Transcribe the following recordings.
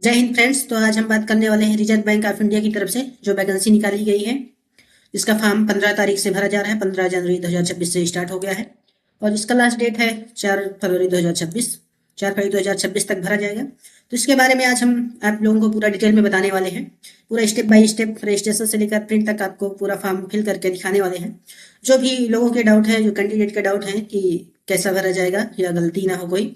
जय हिंद फ्रेंड्स। तो आज हम बात करने वाले हैं रिजर्व बैंक ऑफ इंडिया की तरफ से जो वैकेंसी निकाली गई है। इसका फॉर्म 15 तारीख से भरा जा रहा है। 15 जनवरी 2026 से स्टार्ट हो गया है और इसका लास्ट डेट है 4 फरवरी 2026। 4 फरवरी 2026 तक भरा जाएगा। तो इसके बारे में आज हम आप लोगों को पूरा डिटेल में बताने वाले हैं। पूरा स्टेप बाय स्टेप रजिस्ट्रेशन से लेकर प्रिंट तक आपको पूरा फॉर्म फिल करके दिखाने वाले हैं। जो भी लोगों के डाउट है, जो कैंडिडेट के डाउट है कि कैसा भरा जाएगा या गलती ना हो कोई,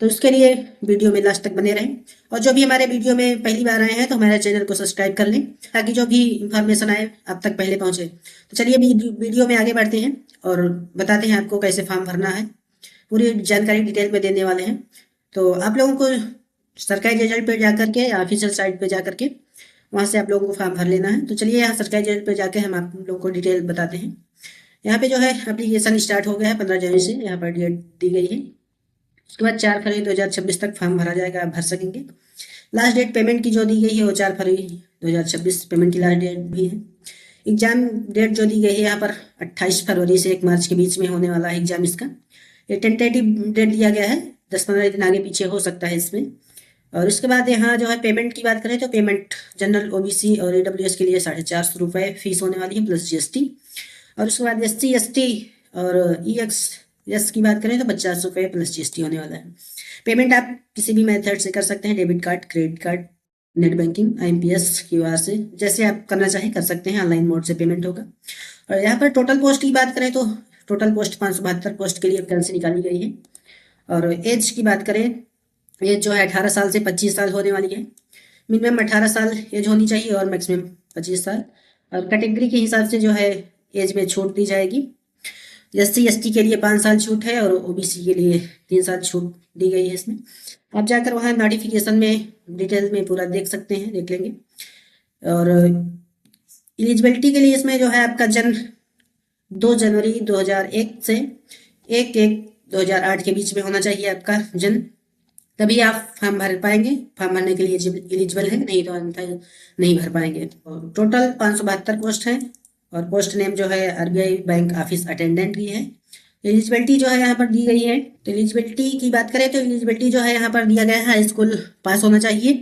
तो उसके लिए वीडियो में लास्ट तक बने रहें। और जो भी हमारे वीडियो में पहली बार आए हैं तो हमारे चैनल को सब्सक्राइब कर लें ताकि जो भी इंफॉर्मेशन आए आप तक पहले पहुंचे। तो चलिए वीडियो में आगे बढ़ते हैं और बताते हैं आपको कैसे फॉर्म भरना है। पूरी जानकारी डिटेल में देने वाले हैं। तो आप लोगों को सरकारी रिजल्ट पे जाकर के या ऑफिशियल साइट पे जाकर के वहाँ से आप लोगों को फॉर्म भर लेना है। तो चलिए यहाँ सरकारी रिजल्ट पे जाके हम आप लोगों को डिटेल बताते हैं। यहाँ पे जो है एप्लीकेशन स्टार्ट हो गया है 15 जनवरी से। यहाँ पर डेट दी गई है। उसके बाद 4 फरवरी 2026 तक फॉर्म भरा जाएगा, आप भर सकेंगे। लास्ट डेट पेमेंट की जो दी गई है वो 4 फरवरी 2026 पेमेंट की लास्ट डेट भी है। एग्जाम डेट जो दी गई है यहाँ पर 28 फरवरी से 1 मार्च के बीच में होने वाला है एग्जाम इसका। ये टेंटेटिव डेट दिया गया है, 10-15 दिन आगे पीछे हो सकता है इसमें। और उसके बाद यहाँ जो है पेमेंट की बात करें तो पेमेंट जनरल ओबीसी और ईडब्ल्यूएस के लिए 450 रुपये फीस होने वाली है प्लस जीएसटी। और उसके बाद SC ST और EXS की बात करें तो 50 रुपये प्लस जीएसटी होने वाला है। पेमेंट आप किसी भी मेथड से कर सकते हैं, debit card, credit card, net banking, IMPS QR से, जैसे आप करना चाहें कर सकते हैं। ऑनलाइन मोड से पेमेंट होगा। और यहाँ पर टोटल पोस्ट की बात करें तो टोटल पोस्ट 572 पोस्ट के लिए वैकेंसी निकाली गई है। और एज की बात करें, एज जो है 18 साल से 25 साल होने वाली है। मिनिमम 18 साल एज होनी चाहिए और मैक्सिमम 25 साल। और कैटेगरी के हिसाब से जो है एज में छूट दी जाएगी। SC ST के लिए 5 साल छूट है और OBC के लिए 3 साल छूट दी गई है इसमें। आप जाकर वहाँ नोटिफिकेशन में डिटेल में पूरा देख सकते हैं, देख लेंगे। और एलिजिबिलिटी के लिए इसमें जो है आपका जन्म 2 जनवरी 2001 से 1/1/2008 के बीच में होना चाहिए आपका जन्म, तभी आप फॉर्म भर पाएंगे। फॉर्म भरने के लिए एलिजिबल है, नहीं तो अन्यथा नहीं भर पाएंगे। टोटल 572 पोस्ट है और पोस्ट नेम जो है RBI बैंक ऑफिस अटेंडेंट की है। एलिजिबिलिटी जो है यहाँ पर दी गई है। तो एलिजिबिलिटी की बात करें तो एलिजिबिलिटी जो है यहाँ पर दिया गया है हाई स्कूल पास होना चाहिए।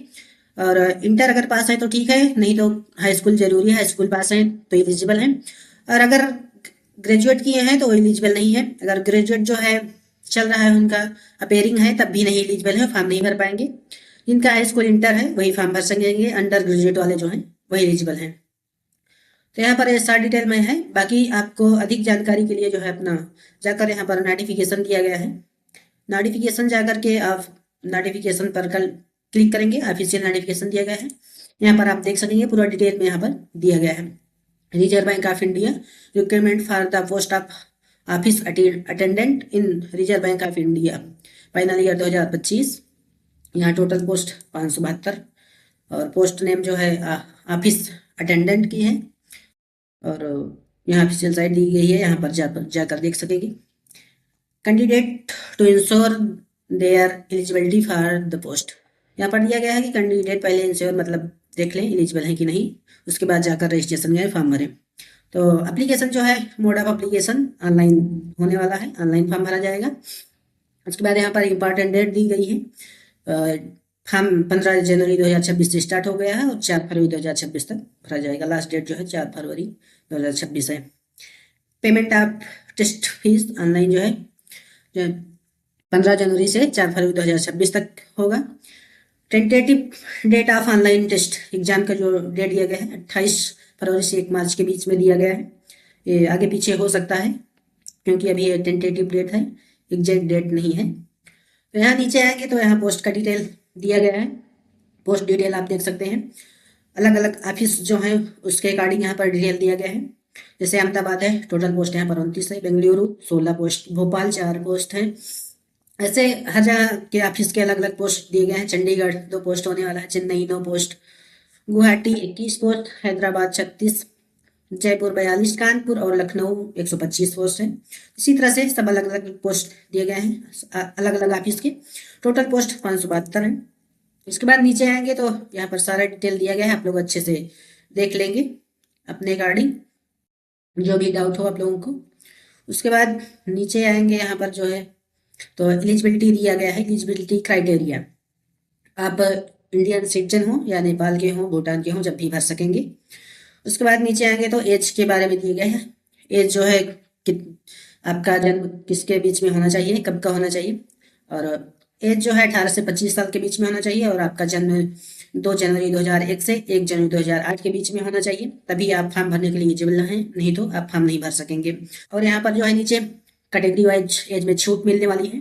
और इंटर अगर पास है तो ठीक है, नहीं तो हाई स्कूल जरूरी है। हाई स्कूल पास है तो एलिजिबल है। और अगर ग्रेजुएट किए हैं तो एलिजिबल नहीं है। अगर ग्रेजुएट जो है चल रहा है उनका अपेयरिंग है तब भी नहीं एलिजिबल है, फॉर्म नहीं भर पाएंगे। जिनका हाई स्कूल इंटर है वही फॉर्म भर सकेंगे। अंडर ग्रेजुएट वाले जो हैं वही एलिजिबल हैं। तो यहाँ पर ये सारा डिटेल में है। बाकी आपको अधिक जानकारी के लिए जो है अपना जाकर यहाँ पर नोटिफिकेशन दिया गया है। नोटिफिकेशन जाकर के आप नोटिफिकेशन पर कल क्लिक करेंगे, ऑफिशियल नोटिफिकेशन दिया गया है। यहाँ पर आप देख सकेंगे पूरा डिटेल में यहाँ पर दिया गया है। Reserve bank of India requirement for the post of office attendant in reserve bank of India final year 2025। यहाँ टोटल पोस्ट 572 और पोस्ट नेम जो है ऑफिस अटेंडेंट की है। और यहाँ ऑफिशियल साइट दी गई है, यहाँ पर जाकर देख सकेंगे। Candidate to insure their eligibility for the post, यहाँ पर दिया गया है कि कैंडिडेट पहले इंश्योर मतलब देख लें एलिजिबल है कि नहीं, उसके बाद जाकर रजिस्ट्रेशन या फॉर्म भरें। तो एप्लीकेशन जो है मोड ऑफ एप्लीकेशन ऑनलाइन होने वाला है, ऑनलाइन फॉर्म भरा जाएगा। उसके बाद यहाँ पर इंपॉर्टेंट डेट दी गई है। फॉर्म 15 जनवरी 2026 से स्टार्ट हो गया है और 4 फरवरी 2026 तक भरा जाएगा। लास्ट डेट जो है 4 फरवरी 2026 है। Payment of test fees online जो है 15 जनवरी से 4 फरवरी 2026 तक होगा। Tentative date of online test exam का जो डेट दिया गया है 28 फरवरी से 1 मार्च के बीच में दिया गया है। ये आगे पीछे हो सकता है क्योंकि अभी ये टेंटेटिव डेट है, एग्जैक्ट डेट नहीं है। तो यहाँ नीचे आएंगे तो यहाँ पोस्ट का डिटेल दिया गया है। पोस्ट डिटेल आप देख सकते हैं। अलग अलग ऑफिस जो है उसके अकॉर्डिंग यहाँ पर डिटेल दिया गया है। जैसे अहमदाबाद है, टोटल पोस्ट यहाँ पर 29 है। बेंगलुरु 16 पोस्ट, भोपाल 4 पोस्ट है। ऐसे हर जगह के ऑफिस के अलग अलग पोस्ट दिए गए हैं। चंडीगढ़ 2 पोस्ट होने वाला है, चेन्नई 9 पोस्ट, गुवाहाटी 21 पोस्ट, हैदराबाद 36, जयपुर 42, कानपुर और लखनऊ 125 पोस्ट है। इसी तरह से सब अलग अलग पोस्ट दिए गए हैं अलग अलग ऑफिस के। टोटल पोस्ट 572 है। इसके बाद नीचे आएंगे तो यहाँ पर सारा डिटेल दिया गया है, आप लोग अच्छे से देख लेंगे अपने अकॉर्डिंग, जो भी डाउट हो आप लोगों को। उसके बाद नीचे आएंगे यहाँ पर जो है तो एलिजिबिलिटी दिया गया है। एलिजिबिलिटी क्राइटेरिया, आप इंडियन सिटीजन हो या नेपाल के हो, भूटान के हो, जब भी भर सकेंगे। उसके बाद नीचे आएंगे तो एज के बारे में दिए गए हैं। एज जो है आपका जन्म किसके बीच में होना चाहिए, कब का होना चाहिए, और एज जो है 18 से 25 साल के बीच में होना चाहिए, और आपका जन्म 2 जनवरी 2001 से 1 जनवरी 2008 के बीच में होना चाहिए, तभी आप फॉर्म भरने के लिए एलिजिबल हैं, नहीं तो आप फॉर्म नहीं भर सकेंगे। और यहाँ पर जो है नीचे कैटेगरी वाइज एज में छूट मिलने वाली है,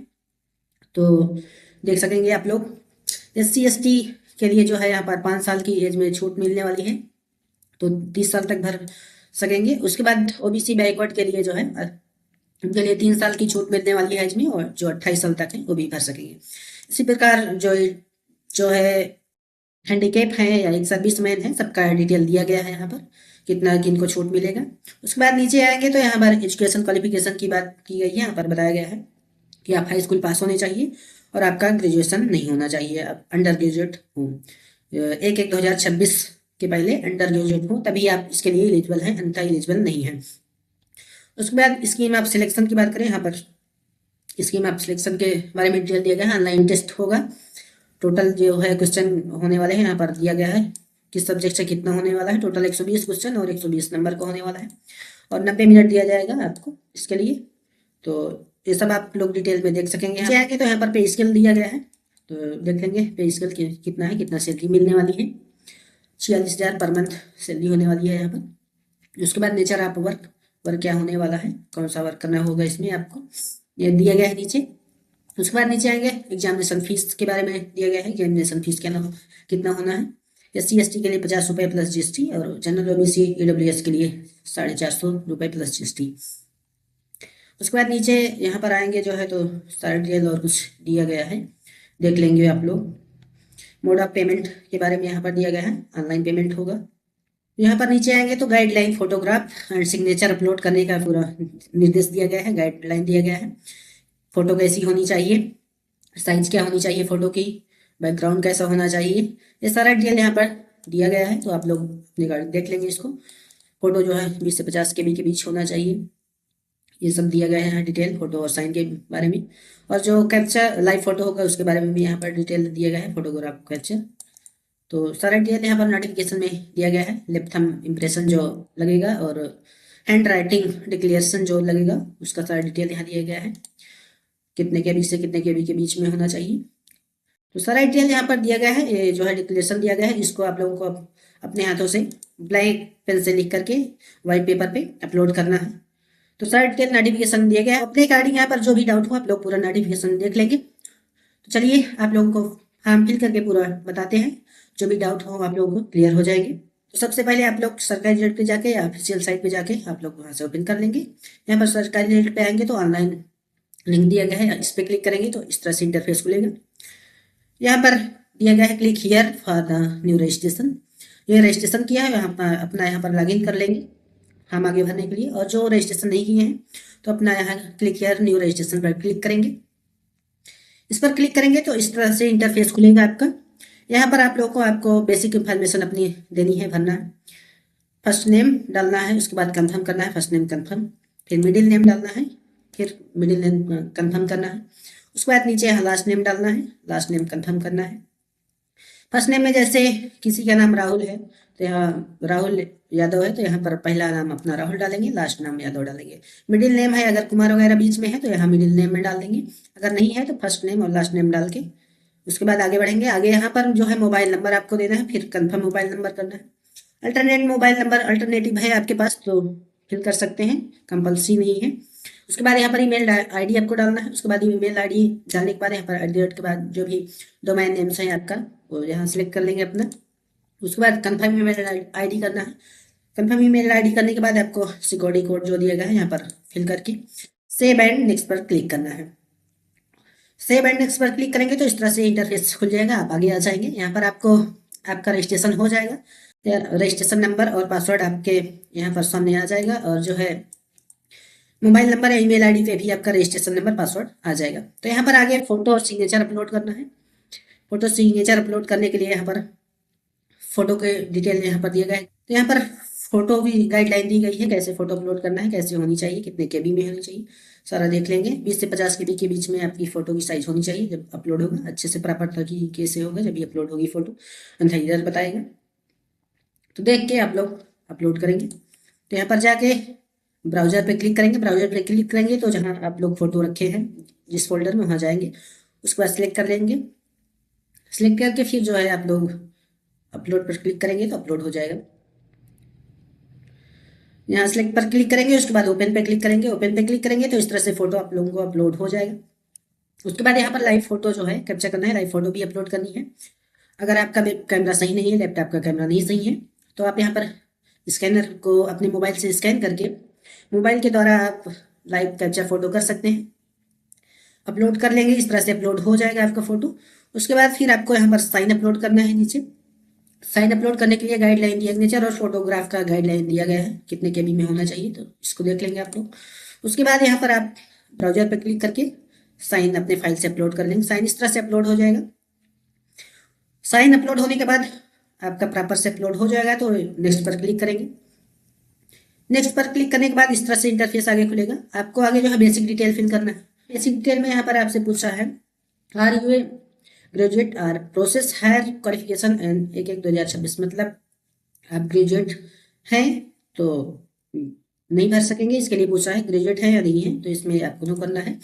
तो देख सकेंगे आप लोग। SC/ST के लिए जो है यहाँ पर 5 साल की एज में छूट मिलने वाली है, तो 30 साल तक भर सकेंगे। उसके बाद OBC बैकवर्ड के लिए जो है उनके लिए 3 साल की छूट मिलने वाली है एज में, और जो 28 साल तक है वो भी भर सकेंगे। इसी प्रकार जो है हैंडीकेप है या एक सर्विसमैन है, सबका डिटेल दिया गया है यहाँ पर, कितना किनको छूट मिलेगा। उसके बाद नीचे आएंगे तो यहाँ पर एजुकेशन क्वालिफिकेशन की बात की गई है। यहाँ पर बताया गया है कि आप हाई स्कूल पास होने चाहिए और आपका ग्रेजुएशन नहीं होना चाहिए, आप अंडर ग्रेजुएट हो, 1/1/2026 के पहले अंडर ग्रेजुएट हो, तभी आप इसके लिए एलिजिबल हैं, अन्यथा एलिजिबल नहीं है। उसके बाद स्कीम ऑफ सिलेक्शन की बात करें, यहाँ पर स्कीम ऑफ सिलेक्शन के बारे में डिटेल दिया गया है। ऑनलाइन टेस्ट होगा, टोटल जो है क्वेश्चन होने वाले हैं यहाँ पर दिया गया है, किस सब्जेक्ट से कितना होने वाला है। टोटल 120 क्वेश्चन और 120 नंबर का होने वाला है, और 90 मिनट दिया जाएगा आपको इसके लिए। तो ये सब आप लोग डिटेल में देख सकेंगे। यहाँ आके तो यहाँ पर पे स्केल दिया गया है, तो देख लेंगे पे स्केल कितना है, कितना सैलरी मिलने वाली है। 46,000 पर मंथ सैलरी होने वाली है यहाँ पर। उसके बाद नेचर ऑफ वर्क क्या होने वाला है, कौन सा वर्क करना होगा इसमें आपको, ये दिया गया है नीचे। उसके बाद नीचे आएंगे एग्जामिनेशन फीस के बारे में दिया गया है, एग्जामिनेशन फीस कितना होना है। SC/ST के लिए 50 रुपये प्लस GST, और जनरल OBC EWS के लिए 450 रुपये प्लस GST। उसके बाद नीचे यहाँ पर आएंगे जो है तो सारा डिटेल और कुछ दिया गया है, देख लेंगे आप लोग। मोड ऑफ पेमेंट के बारे में यहाँ पर दिया गया है, ऑनलाइन पेमेंट होगा। यहाँ पर नीचे आएंगे तो guideline photograph and signature upload करने का पूरा निर्देश दिया गया है, गाइडलाइन दिया गया है। फोटो कैसी होनी चाहिए, साइज क्या होनी चाहिए फोटो की, बैकग्राउंड कैसा होना चाहिए, ये सारा डिटेल यहाँ पर दिया गया है, तो आप लोग अपनी गाड़ी देख लेंगे इसको। फोटो जो है 20 से 50 KB के बीच होना चाहिए, ये सब दिया गया है यहाँ डिटेल, फोटो और साइन के बारे में। और जो कैप्चर लाइव फोटो होगा उसके बारे में भी यहाँ पर डिटेल दिया गया है, फोटोग्राफ कैप्चर। तो सारा डिटेल यहाँ पर नोटिफिकेशन में दिया गया है। लेफ्ट थंब इम्प्रेशन जो लगेगा और हैंड राइटिंग डिक्लेरेशन जो लगेगा उसका सारा डिटेल यहाँ दिया गया है, कितने KB से कितने KB के बीच में होना चाहिए। तो सारा डिटेल यहाँ पर दिया गया है, ये जो है डिक्लेरेशन दिया गया है, इसको आप लोगों को अपने हाथों से ब्लैक पेन से लिख करके व्हाइट पेपर पे अपलोड करना है। तो सारा डिटेल नोटिफिकेशन दिया गया है। अपने अकॉर्डिंग यहाँ पर जो भी डाउट हो आप लोग पूरा नोटिफिकेशन देख लेंगे। तो चलिए आप लोगों को फॉर्म फिल करके पूरा बताते हैं, जो भी डाउट हो आप लोगों को क्लियर हो जाएंगे। तो सबसे पहले आप लोग सरकारी रेट पे जाके या ऑफिशियल साइट पे जाके आप लोग वहाँ से ओपन कर लेंगे। यहाँ पर सरकारी रेट पे आएंगे तो ऑनलाइन लिंक दिया गया है, इस पर क्लिक करेंगे तो इस तरह से इंटरफेस खुलेगा। यहाँ पर दिया गया है click here for the new registration, ये रजिस्ट्रेशन किया है अपना यहाँ पर लॉगिन कर लेंगे हम आगे भरने के लिए। और जो रजिस्ट्रेशन नहीं किए हैं तो अपना यहाँ क्लिक हियर न्यू रजिस्ट्रेशन पर क्लिक करेंगे। इस पर क्लिक करेंगे तो इस तरह से इंटरफेस खुलेगा आपका। यहाँ पर आप लोगों को आपको बेसिक इंफॉर्मेशन अपनी देनी है, भरना है। फर्स्ट नेम डालना है, उसके बाद कंफर्म करना है, फर्स्ट नेम कंफर्म, फिर मिडिल नेम डालना है, फिर मिडिल नेम कंफर्म करना है। उसके बाद नीचे लास्ट नेम डालना है, लास्ट नेम कंफर्म करना है। फर्स्ट नेम में जैसे किसी का नाम राहुल है तो यहाँ राहुल यादव है तो यहाँ पर पहला नाम अपना राहुल डालेंगे, लास्ट नाम यादव डालेंगे। मिडिल नेम है अगर कुमार वगैरह बीच में है तो यहाँ मिडिल नेम में डाल देंगे, अगर नहीं है तो फर्स्ट नेम और लास्ट नेम डाल के उसके बाद आगे बढ़ेंगे। आगे यहाँ पर जो है मोबाइल नंबर आपको देना है, फिर कंफर्म मोबाइल नंबर करना है। अल्टरनेट मोबाइल नंबर अल्टरनेटिव है आपके पास तो फिल कर सकते हैं, कंपल्सरी नहीं है। उसके बाद यहाँ पर ईमेल ID आपको डालना है। उसके बाद ईमेल ID डालने के बाद यहाँ पर @ के बाद जो भी डोमेन नेम्स है आपका वो यहाँ सिलेक्ट कर लेंगे अपना। उसके बाद कंफर्म ईमेल ID करना है। कंफर्म ईमेल ID करने के बाद आपको सिक्योरिटी कोड जो दिया गया है यहाँ पर फिल करके सेव एंड नेक्स्ट पर क्लिक करना है। सेव एंड नेक्स्ट पर क्लिक करेंगे तो इस तरह से इंटरफेस खुल जाएगा, आप आगे आ जाएंगे। यहाँ पर आपको आपका रजिस्ट्रेशन हो जाएगा, रजिस्ट्रेशन नंबर और पासवर्ड आपके यहाँ पर सामने आ जाएगा, और जो है मोबाइल नंबर या ईमेल ID पे भी आपका रजिस्ट्रेशन नंबर पासवर्ड आ जाएगा। तो यहाँ पर आगे फोटो और सिग्नेचर अपलोड करना है। फोटो सिग्नेचर अपलोड करने के लिए यहाँ पर फोटो के डिटेल यहाँ पर दिया गया है। तो यहाँ पर फोटो भी गाइडलाइन दी गई है, कैसे फोटो अपलोड करना है, कैसे होनी चाहिए, कितने केबी में होनी चाहिए, सारा देख लेंगे। 20 से 50 केबी के बीच में आपकी फोटो की साइज होनी चाहिए जब अपलोड होगा, अच्छे से प्रॉपर तरीके से होगा जब भी अपलोड होगी फोटो, अन्यथा एरर बताएगा। तो देख के आप लोग अपलोड करेंगे। तो यहाँ पर जाके ब्राउजर पे क्लिक करेंगे, ब्राउजर पे क्लिक करेंगे तो जहाँ आप लोग फोटो रखे हैं जिस फोल्डर में, वहाँ जाएंगे, उसके बाद सिलेक्ट कर लेंगे। सिलेक्ट करके फिर जो है आप लोग अपलोड पर क्लिक करेंगे तो अपलोड हो जाएगा। यहाँ सेलेक्ट पर क्लिक करेंगे, उसके बाद ओपन पे क्लिक करेंगे, ओपन पे क्लिक करेंगे तो इस तरह से फोटो आप लोगों को अपलोड हो जाएगा। उसके बाद यहाँ पर लाइव फोटो जो है कैप्चर करना है, लाइव फोटो भी अपलोड करनी है। अगर आपका कैमरा सही नहीं है, लैपटॉप का कैमरा नहीं सही है, तो आप यहाँ पर स्कैनर को अपने मोबाइल से स्कैन करके मोबाइल के द्वारा आप लाइव कैप्चर फोटो कर सकते हैं, अपलोड कर लेंगे। इस तरह से अपलोड हो जाएगा आपका फोटो। उसके बाद फिर आपको यहाँ पर साइन अपलोड करना है। नीचे साइन अपलोड करने के लिए गाइडलाइन दिया, नेचर और फोटोग्राफ का गाइडलाइन दिया गया है, कितने केबी में होना चाहिए, तो इसको देख लेंगे आप लोग। उसके बाद यहाँ पर आप ब्राउजर पर क्लिक करके साइन अपने फाइल से अपलोड कर लेंगे। साइन इस तरह से अपलोड हो जाएगा। साइन अपलोड होने के बाद आपका प्रॉपर से अपलोड हो जाएगा तो नेक्स्ट पर क्लिक करेंगे। नेक्स्ट पर क्लिक करने के बाद इस तरह से इंटरफेस आगे खुलेगा। आपको आगे जो है बेसिक डिटेल फिल करना है। बेसिक डिटेल में यहाँ पर आपसे पूछा है आर यू ए ग्रेजुएट और प्रोसेस हायर क्वालिफिकेशन एंड 1/1/2026, मतलब आप ग्रेजुएट हैं तो नहीं भर सकेंगे, इसके लिए पूछा है। ग्रेजुएट है या नहीं है तो इसमें आपको नो करना है।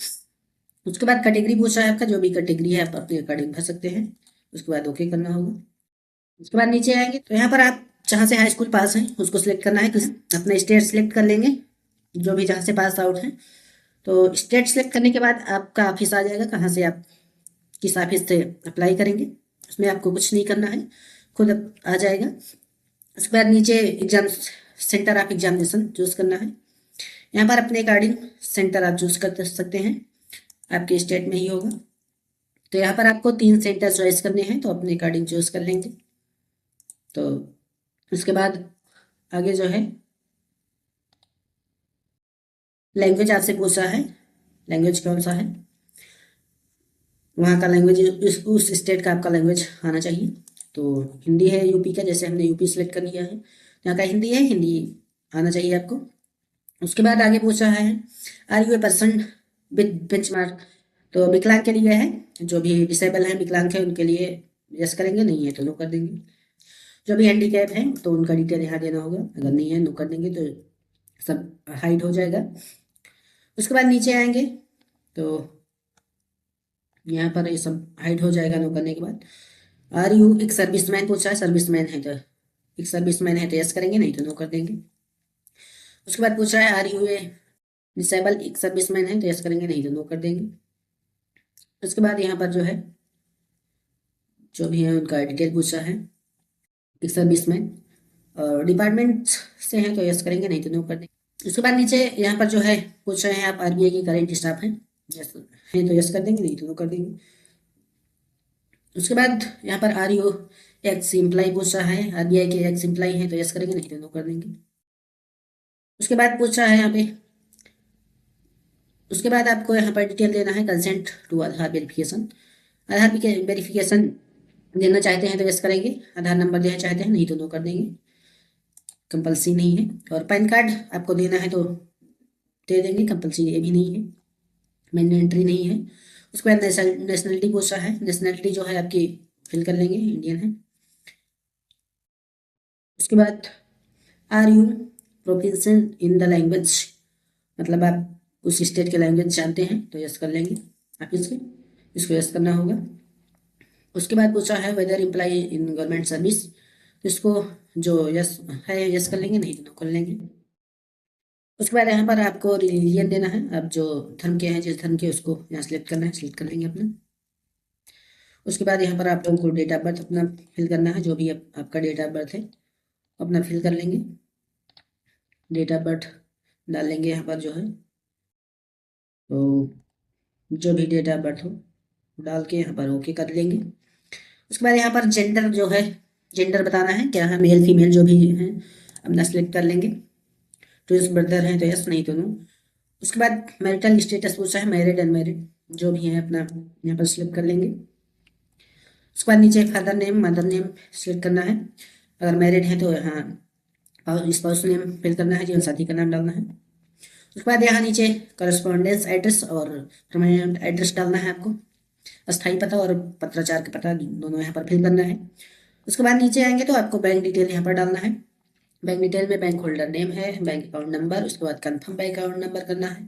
उसके बाद कैटेगरी पूछा है आपका, जो भी कैटेगरी है आप अपने अकॉर्डिंग भर सकते हैं। उसके बाद ओके करना होगा। उसके बाद नीचे आएंगे तो यहाँ पर आप जहाँ से हाई स्कूल पास हैं उसको सिलेक्ट करना है। अपना स्टेट सिलेक्ट कर लेंगे, जो भी जहाँ से पास आउट हैं। तो स्टेट सेलेक्ट करने के बाद आपका ऑफिस आ जाएगा, कहाँ से आप किस ऑफिस से अप्लाई करेंगे, उसमें आपको कुछ नहीं करना है, खुद आ जाएगा। उसके बाद नीचे exam centre of examination choose करना है। यहाँ पर अपने अकॉर्डिंग सेंटर आप चूज कर सकते हैं, आपके स्टेट में ही होगा। तो यहाँ पर आपको 3 सेंटर चॉइस करने हैं, तो अपने अकॉर्डिंग चूज कर लेंगे। तो उसके बाद आगे जो है लैंग्वेज आपसे पूछा है, लैंग्वेज कौन सा है, वहाँ का लैंग्वेज, उस स्टेट का आपका लैंग्वेज आना चाहिए। तो हिंदी है यूपी का, जैसे हमने यूपी सेलेक्ट कर लिया है, यहाँ का हिंदी है, हिंदी आना चाहिए आपको। उसके बाद आगे पूछा है are you a person with benchmark, तो विकलांग के लिए है, जो भी डिसेबल है, विकलांग है, उनके लिए यस करेंगे, नहीं है तो नो कर देंगे। जो भी हैंडीकैप है तो उनका डिटेल यहाँ देना होगा, अगर नहीं है नो कर देंगे तो सब हाइड हो जाएगा। उसके बाद नीचे आएंगे तो यहाँ पर ये सब हाइड हो जाएगा नो करने के बाद। आर यू एक सर्विसमैन पूछा है, सर्विसमैन है तो एक सर्विसमैन है तो यस करेंगे, नहीं तो नो कर देंगे। उसके बाद पूछा है आर यू ए डिसेबल, एक सर्विसमैन है तो यस करेंगे, नहीं तो नो कर देंगे। उसके बाद यहाँ पर जो है जो भी है उनका डिटेल पूछा है, एक सर्विसमैन और डिपार्टमेंट से हैं तो यस करेंगे, नहीं तो नो कर देंगे। उसके बाद नीचे यहाँ पर जो है पूछ रहे हैं आप आरबीआई की करेंट स्टाफ हैं, यस हैं तो यस कर देंगे, नहीं तो नो कर देंगे। उसके बाद यहाँ पर आर यू एक्स एम्प्लाई पूछा है, आरबीआई के एक्स एम्प्लाई हैं तो यस करेंगे, नहीं तो नो कर देंगे। उसके बाद पूछा है यहाँ पे, उसके बाद आपको यहाँ पर डिटेल देना है consent to Aadhaar verification. Aadhaar verification देना चाहते हैं तो यस करेंगे, आधार नंबर देना चाहते हैं नहीं तो नो कर देंगे, कंपल्सरी नहीं है। और पैन कार्ड आपको देना है तो दे देंगे, कंपल्सरी ये भी नहीं है, मैंडेटरी नहीं है। उसके बाद नेशनलिटी पूछा है, नेशनलिटी जो है आपकी फिल कर लेंगे, इंडियन है। उसके बाद are you proficient in the language, मतलब आप उस स्टेट के लैंग्वेज जानते हैं तो यस कर लेंगे आप इसको यस करना होगा। उसके बाद पूछा है whether employ in government service, तो इसको जो यस है यस कर लेंगे, नहीं तो नो कर लेंगे। उसके बाद यहाँ पर आपको रिलीजन देना है, आप जो धर्म के हैं, जिस धर्म के उसको यहाँ सेलेक्ट करना है, सेलेक्ट कर लेंगे अपना। उसके बाद यहाँ पर आप लोगों को डेट ऑफ बर्थ अपना फिल करना है, जो भी आपका डेट ऑफ बर्थ है अपना फिल कर लेंगे, डेट ऑफ बर्थ डाल लेंगे यहाँ पर जो है, तो जो भी डेट ऑफ बर्थ हो डाल के यहाँ पर ओके कर लेंगे। उसके बाद यहाँ पर जेंडर जो है, जेंडर बताना है क्या है, मेल फीमेल जो भी हैं अपना सेलेक्ट कर लेंगे। ट्विंस ब्रदर हैं तो यस, नहीं तो नो। उसके बाद मैरिटल स्टेटस पूछा है, मैरिड अनमैरिड जो भी है अपना यहाँ पर सिलेक्ट कर लेंगे। उसके बाद नीचे father name mother name select करना है, अगर मैरिड है तो यहाँ स्पाउस नेम फिल करना है, जीवन साथी का नाम डालना है। उसके बाद यहाँ नीचे करस्पॉन्डेंस एड्रेस और परमानेंट एड्रेस डालना है आपको। अस्थाई पता और पत्राचार का पता दोनों यहाँ पर फिल करना है। उसके बाद नीचे आएंगे तो आपको बैंक डिटेल यहाँ पर डालना है। बैंक डिटेल में बैंक होल्डर नेम है, बैंक अकाउंट नंबर, उसके बाद कंफर्म बैंक अकाउंट नंबर करना है,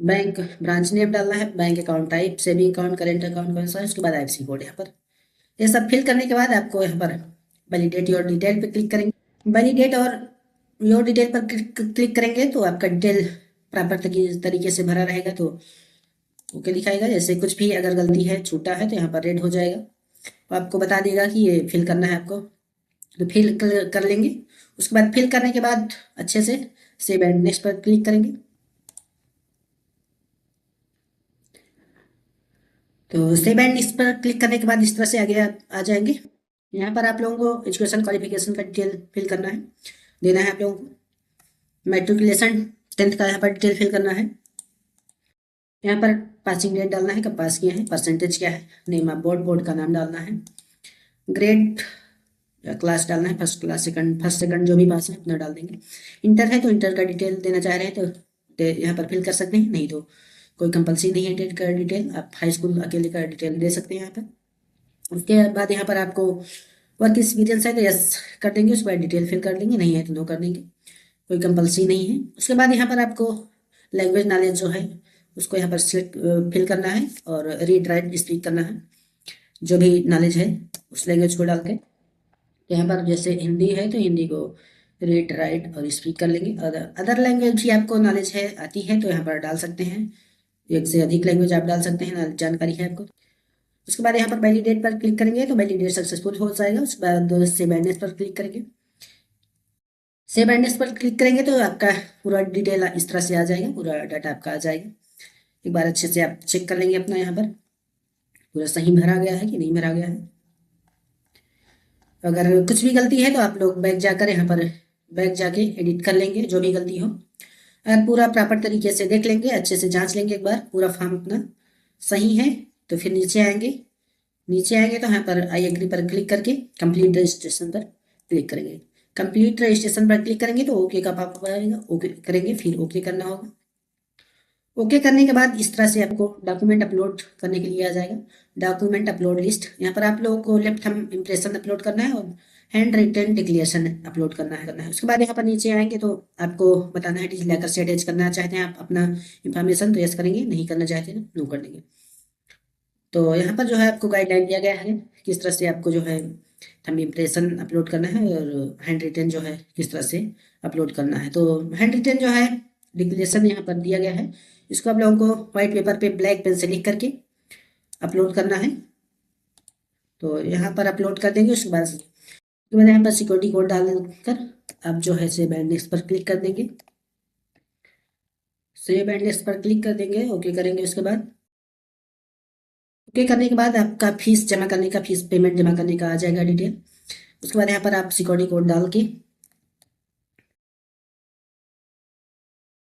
बैंक ब्रांच नेम डालना है, bank account type, saving account, current account कौन सा है, उसके बाद आईएफएससी कोड यहाँ पर। ये सब फिल करने के बाद आपको यहाँ पर वैलिडेट योर डिटेल पे क्लिक करेंगे। वैलिडेट और योर डिटेल पर क्लिक करेंगे तो आपका डिटेल प्रॉपर तरीके से भरा रहेगा, तो ओके दिखाएगा। जैसे कुछ भी अगर गलती है, छूटा है, तो यहाँ पर रेड हो जाएगा, तो आपको बता देगा कि ये फिल करना है आपको, तो फिल कर लेंगे। उसके बाद फिल करने के बाद अच्छे से सेव एंड नेक्स्ट पर क्लिक करेंगे। तो सेव एंड नेक्स्ट पर क्लिक करने के बाद इस तरह से आगे आ जाएंगे। यहाँ पर आप लोगों को एजुकेशन क्वालिफिकेशन का डिटेल फिल करना है, देना है आप लोगों को। मैट्रिकुलेशन 10th का यहाँ पर डिटेल फिल करना है। यहाँ पर पासिंग डेट डालना है, कब पास किया है, परसेंटेज क्या है, नेम ऑफ बोर्ड, बोर्ड का नाम डालना है, ग्रेड या क्लास डालना है, फर्स्ट क्लास, फर्स्ट सेकंड जो भी पास है उतना डाल देंगे। इंटर है तो इंटर का डिटेल देना चाह रहे हैं तो यहाँ पर फिल कर सकते हैं, नहीं तो कोई कंपलसरी नहीं है इंटर का डिटेल, आप हाई स्कूल अकेले का डिटेल दे सकते हैं यहाँ पर। उसके बाद यहाँ पर आपको वर्क एक्सपीरियंस है तो यस कर देंगे, उसके बाद डिटेल फिल कर देंगे, नहीं है तो नो कर देंगे, कोई कंपलसरी नहीं है। उसके बाद यहाँ पर आपको लैंग्वेज नॉलेज जो है उसको यहाँ पर सिलेक्ट फिल करना है और रीड राइट स्पीक करना है, जो भी नॉलेज है उस लैंग्वेज को डाल के। यहाँ पर जैसे हिंदी है तो हिंदी को रीड राइट और स्पीक कर लेंगे। और अदर लैंग्वेज भी आपको नॉलेज है, आती है, तो यहाँ पर डाल सकते हैं, एक से अधिक लैंग्वेज आप डाल सकते हैं, जानकारी है आपको। उसके बाद यहाँ पर वैलिडेट पर क्लिक करेंगे तो वैलिडेट सक्सेसफुल हो जाएगा। उसके बाद सेव एंड नेक्स्ट पर क्लिक करेंगे। सेव एंड नेक्स्ट पर क्लिक करेंगे तो आपका पूरा डिटेल इस तरह से आ जाएगा, पूरा डाटा आपका आ जाएगा। एक बार अच्छे से आप चेक कर लेंगे अपना, यहाँ पर पूरा सही भरा गया है कि नहीं भरा गया है। अगर कुछ भी गलती है तो आप लोग बैक जाकर यहाँ पर बैक जाके एडिट कर लेंगे, जो भी गलती हो। अगर पूरा प्रॉपर तरीके से देख लेंगे, अच्छे से जांच लेंगे एक बार पूरा फॉर्म अपना सही है, तो फिर नीचे आएंगे। नीचे आएंगे तो यहाँ पर आई एग्री पर क्लिक करके कंप्लीट रजिस्ट्रेशन पर क्लिक करेंगे। कंप्लीट रजिस्ट्रेशन पर क्लिक करेंगे तो ओके का पॉपअप आएगा, ओके करेंगे, फिर ओके करना होगा। ओके करने के बाद इस तरह से आपको डॉक्यूमेंट अपलोड करने के लिए आ जाएगा, डॉक्यूमेंट अपलोड लिस्ट। यहाँ पर आप लोगों को लेफ्ट थंब इम्प्रेशन अपलोड करना है और हैंड रिटन डिक्लेरेशन अपलोड करना है। उसके बाद यहाँ पर नीचे आएंगे तो आपको बताना है डिजिलॉकर से अटैच करना चाहते हैं आप अपना इंफॉर्मेशन तो यस करेंगे, नहीं करना चाहते हैं नो कर देंगे। तो यहाँ पर जो है आपको गाइडलाइन दिया गया है किस तरह से आपको जो है थंब इम्प्रेशन अपलोड करना है और हैंड रिटन जो है किस तरह से अपलोड करना है। तो हैंड रिटन जो है डिक्लेरेशन यहाँ पर दिया गया है, इसको आप लोगों को व्हाइट पेपर पे ब्लैक पेन से लिख करके अपलोड करना है। तो यहाँ पर अपलोड कर देंगे। उसके बाद यहाँ पर सिक्योरिटी कोड डालकर आप जो है सेव एंड नेक्स्ट पर क्लिक कर देंगे। सेव एंड नेक्स्ट पर क्लिक कर देंगे, ओके करेंगे। उसके बाद ओके करने के बाद आपका फीस जमा करने का, फीस पेमेंट जमा करने का आ जाएगा डिटेल। उसके बाद यहाँ पर आप सिक्योरिटी कोड डाल के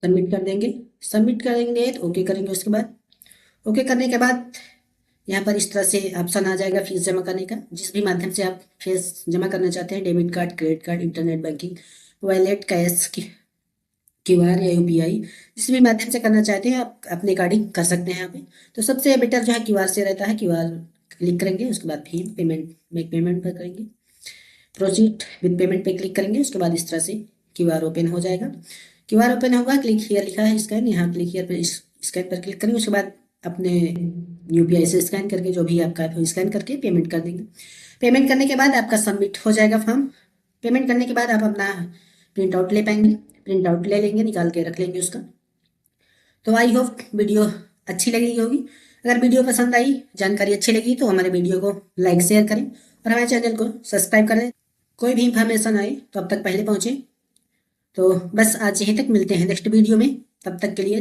सबमिट कर देंगे। सबमिट करेंगे तो ओके करेंगे। उसके बाद ओके करने के बाद यहाँ पर इस तरह से ऑप्शन आ जाएगा फीस जमा करने का, जिस भी माध्यम से आप फीस जमा करना चाहते हैं, debit card, credit card, internet banking, wallet, cash, QR या यूपीआई, जिस भी माध्यम से करना चाहते हैं आप अपने अकॉर्डिंग कर सकते हैं यहाँ पे। तो सबसे बेटर जो है क्यूआर से रहता है, क्यूआर क्लिक करेंगे। उसके बाद फिर पेमेंट मेक पेमेंट पर करेंगे, प्रोसीड विद पेमेंट पे क्लिक करेंगे। उसके बाद इस तरह से क्यूआर ओपन हो जाएगा। क्यूआर ओपन होगा, क्लिक हियर लिखा है स्कैन, यहाँ क्लिक हियर पर स्कैन पर क्लिक करेंगे। उसके बाद अपने यूपीआई से स्कैन करके जो भी आपका है स्कैन करके पेमेंट कर देंगे। पेमेंट करने के बाद आपका सबमिट हो जाएगा फॉर्म। पेमेंट करने के बाद आप अपना प्रिंट आउट ले पाएंगे, प्रिंट आउट ले लेंगे, निकाल के रख लेंगे उसका। तो आई होप वीडियो अच्छी लगी होगी। अगर वीडियो पसंद आई, जानकारी अच्छी लगी तो हमारे वीडियो को लाइक शेयर करें और हमारे चैनल को सब्सक्राइब करें। कोई भी इंफॉर्मेशन आए तो अब तक पहले पहुँचे। तो बस आज यहीं तक, मिलते हैं नेक्स्ट वीडियो में, तब तक के लिए